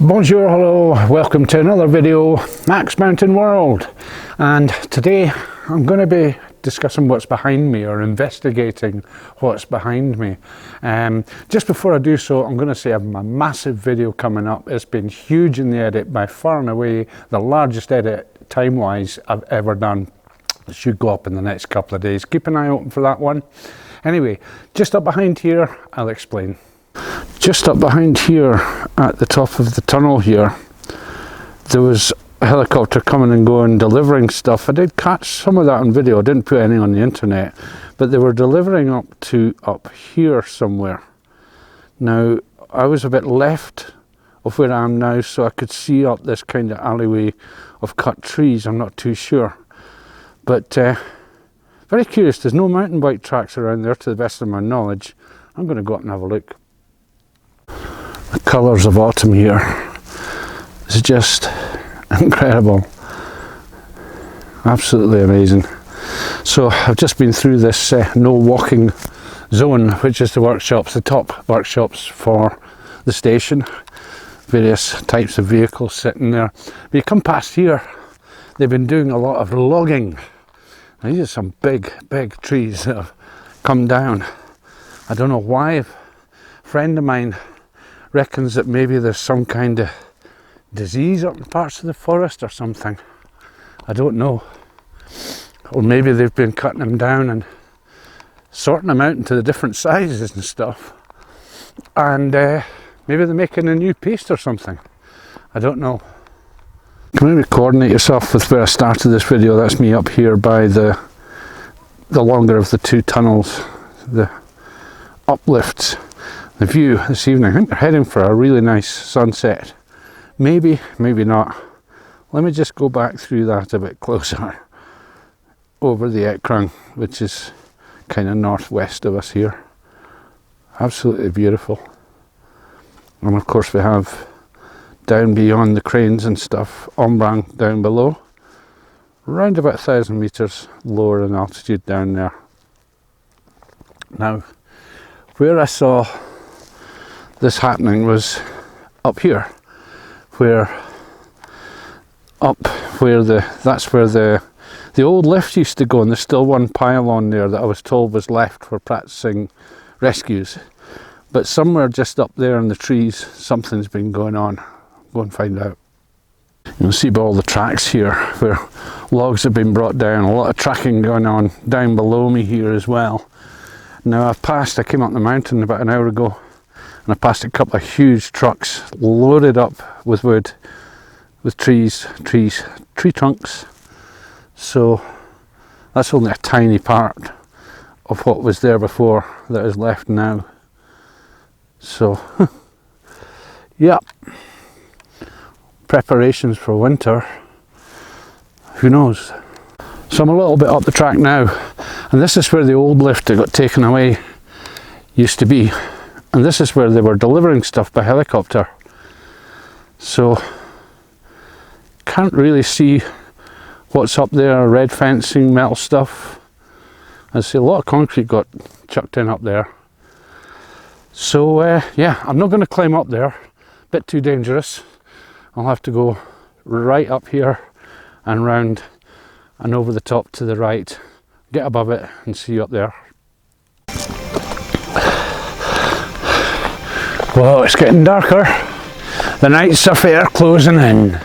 Bonjour, hello, welcome to another video, MaxMountainWorld, and today I'm going to be discussing what's behind me, or investigating what's behind me. Just before I do so, I'm going to say I have a massive video coming up. It's been huge in the edit, by far and away the largest edit time wise I've ever done. It should go up in the next couple of days. Keep an eye open for that one. Anyway, just up behind here, I'll explain. Just up behind here at the top of the tunnel here, there was a helicopter coming and going delivering stuff. I did catch some of that on video, I didn't put any on the internet, but they were delivering up here somewhere. Now I was a bit left of where I am now, so I could see up this kind of alleyway of cut trees. I'm not too sure, but very curious. There's no mountain bike tracks around there to the best of my knowledge. I'm going to go up and have a look. The colours of autumn here is just incredible, absolutely amazing. So I've just been through this no walking zone, which is the workshops, the top workshops for the station, various types of vehicles sitting there. But you come past here, they've been doing a lot of logging. Now, these are some big trees that have come down. I don't know why. A friend of mine reckons that maybe there's some kind of disease up in parts of the forest or something. I don't know. Or maybe they've been cutting them down and sorting them out into the different sizes and stuff. And maybe they're making a new paste or something. I don't know. Can maybe coordinate yourself with where I started this video. That's me up here by the longer of the two tunnels, the uplifts. The view this evening, I think we're heading for a really nice sunset. Maybe, maybe not. Let me just go back through that a bit closer. Over the Ekrung, which is kind of northwest of us here. Absolutely beautiful. And of course we have down beyond the cranes and stuff, Ombrang down below. Around about 1,000 metres lower in altitude down there. Now, where I saw this happening was up here, that's where the old lift used to go, and there's still one pylon there that I was told was left for practicing rescues. But somewhere just up there in the trees, something's been going on. Go and find out. You'll see by all the tracks here where logs have been brought down. A lot of tracking going on down below me here as well. Now I came up the mountain about an hour ago, and I passed a couple of huge trucks loaded up with wood, with tree trunks. So that's only a tiny part of what was there before that is left now. So yeah, preparations for winter, who knows. So I'm a little bit up the track now, and this is where the old lift that got taken away used to be. And this is where they were delivering stuff by helicopter. So, can't really see what's up there. Red fencing, metal stuff. I see a lot of concrete got chucked in up there. So yeah, I'm not going to climb up there. Bit too dangerous. I'll have to go right up here and round and over the top to the right. Get above it and see you up there. Well, it's getting darker. The nights are fair closing in.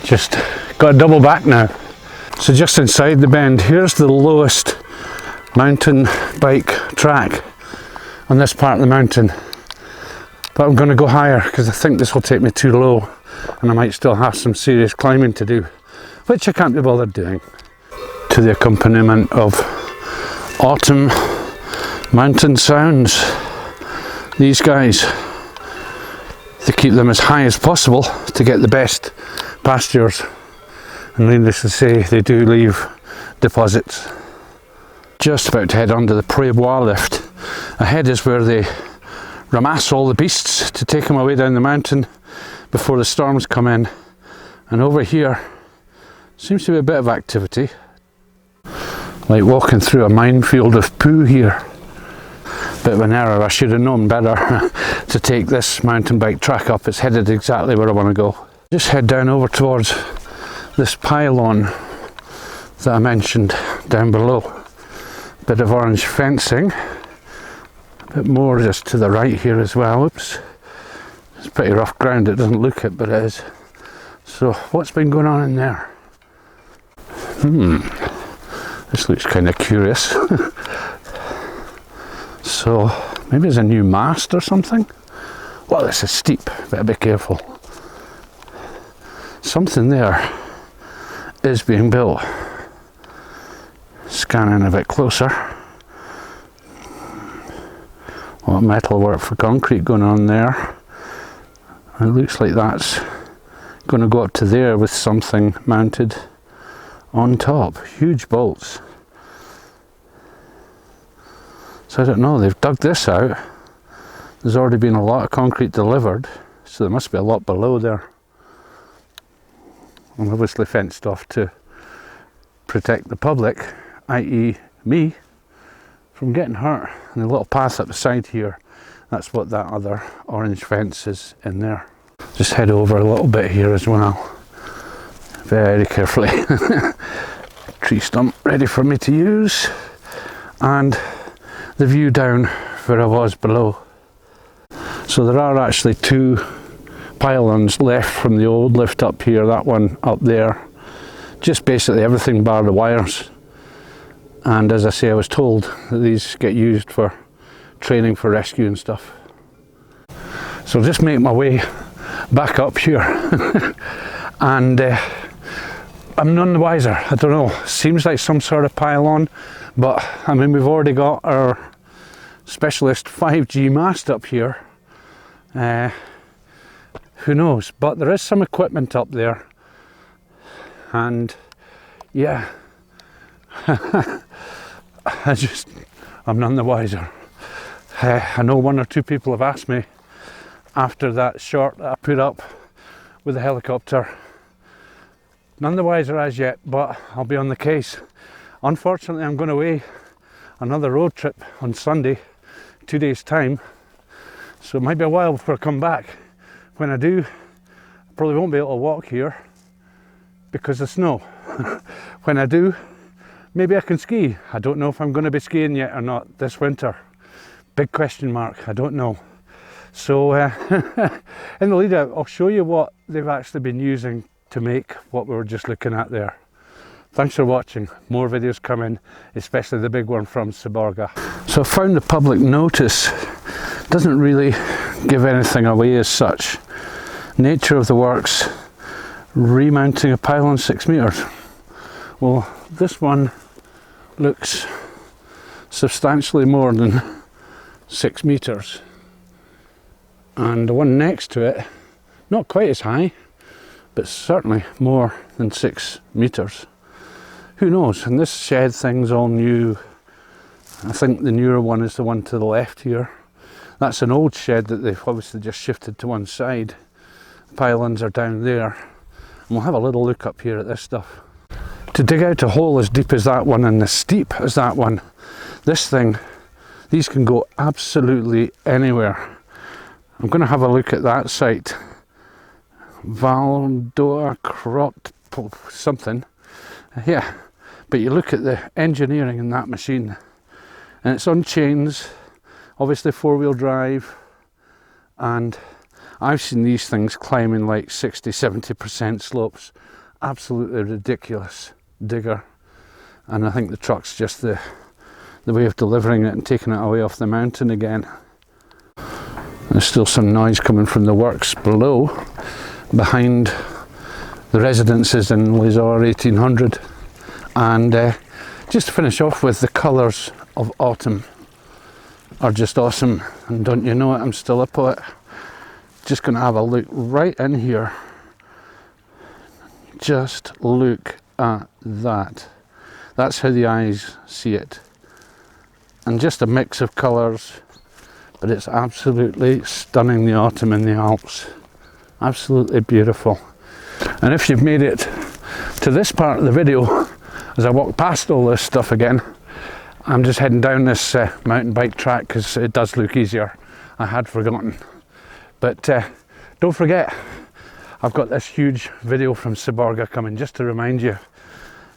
Just got to double back now. So just inside the bend, here's the lowest mountain bike track on this part of the mountain. But I'm going to go higher because I think this will take me too low, and I might still have some serious climbing to do, which I can't be bothered doing. To the accompaniment of autumn mountain sounds. These guys, they keep them as high as possible to get the best pastures, and needless to say, they do leave deposits. Just about to head onto the Prébois lift. Ahead is where they ramass all the beasts to take them away down the mountain before the storms come in, and over here seems to be a bit of activity, like walking through a minefield of poo here. Bit of an error, I should have known better to take this mountain bike track up. It's headed exactly where I want to go. Just head down over towards this pylon that I mentioned down below. Bit of orange fencing, a bit more just to the right here as well. Oops, it's pretty rough ground, it doesn't look it, but it is. So what's been going on in there? This looks kind of curious. So maybe it's a new mast or something. Well, this is steep, better be careful. Something there is being built. Scanning a bit closer. A lot of metal work for concrete going on there. It looks like that's going to go up to there with something mounted on top. Huge bolts. So I don't know, they've dug this out. There's already been a lot of concrete delivered, so there must be a lot below there. And obviously fenced off to protect the public, i.e. me, from getting hurt. And the little path up the side here, that's what that other orange fence is in there. Just head over a little bit here as well. Very carefully. Tree stump ready for me to use. And the view down where I was below. So there are actually two pylons left from the old lift up here, that one up there. Just basically everything bar the wires. And as I say, I was told that these get used for training for rescue and stuff. So I'll just make my way back up here. And I'm none the wiser. I don't know, seems like some sort of pylon, but I mean, we've already got our specialist 5G mast up here. Who knows, but there is some equipment up there, and yeah, I'm none the wiser. I know one or two people have asked me after that shot that I put up with the helicopter. None the wiser as yet, but I'll be on the case. Unfortunately, I'm going away another road trip on Sunday, 2 days time, so it might be a while before I come back. When I do, I probably won't be able to walk here because of snow. When I do, maybe I can ski. I don't know if I'm going to be skiing yet or not this winter. Big question mark, I don't know. So in the lead out, I'll show you what they've actually been using to make what we were just looking at there. Thanks for watching. More videos coming, especially the big one from Seborga. So I found the public notice doesn't really give anything away as such. Nature of the works, remounting a pylon 6 meters. Well, this one looks substantially more than 6 meters. And the one next to it, not quite as high, but certainly more than 6 meters. Who knows? And this shed thing's all new. I think the newer one is the one to the left here. That's an old shed that they've obviously just shifted to one side. Pylons are down there. And we'll have a little look up here at this stuff. To dig out a hole as deep as that one and as steep as that one, this thing, these can go absolutely anywhere. I'm going to have a look at that site. Valdoa Crop something. Yeah, but you look at the engineering in that machine, and it's on chains, obviously 4-wheel drive, and I've seen these things climbing like 60-70% slopes. Absolutely ridiculous digger. And I think the truck's just the way of delivering it and taking it away off the mountain again. There's still some noise coming from the works below, behind the residences in Les-Orres 1800. And just to finish off with, the colours of autumn are just awesome. And don't you know it, I'm still a poet. Just going to have a look right in here. Just look at that. That's how the eyes see it. And just a mix of colours, but it's absolutely stunning, the autumn in the Alps. Absolutely beautiful. And if you've made it to this part of the video, as I walk past all this stuff again, I'm just heading down this mountain bike track because it does look easier. I had forgotten. But don't forget, I've got this huge video from Seborga coming just to remind you.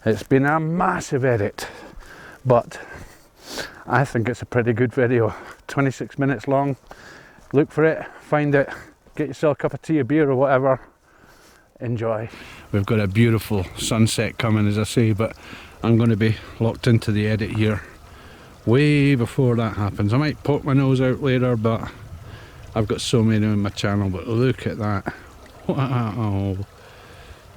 It's been a massive edit, but I think it's a pretty good video. 26 minutes long. Look for it, find it, get yourself a cup of tea, a beer or whatever. Enjoy. We've got a beautiful sunset coming, as I say, but I'm going to be locked into the edit here way before that happens. I might poke my nose out later, but I've got so many on my channel. But look at that. Wow.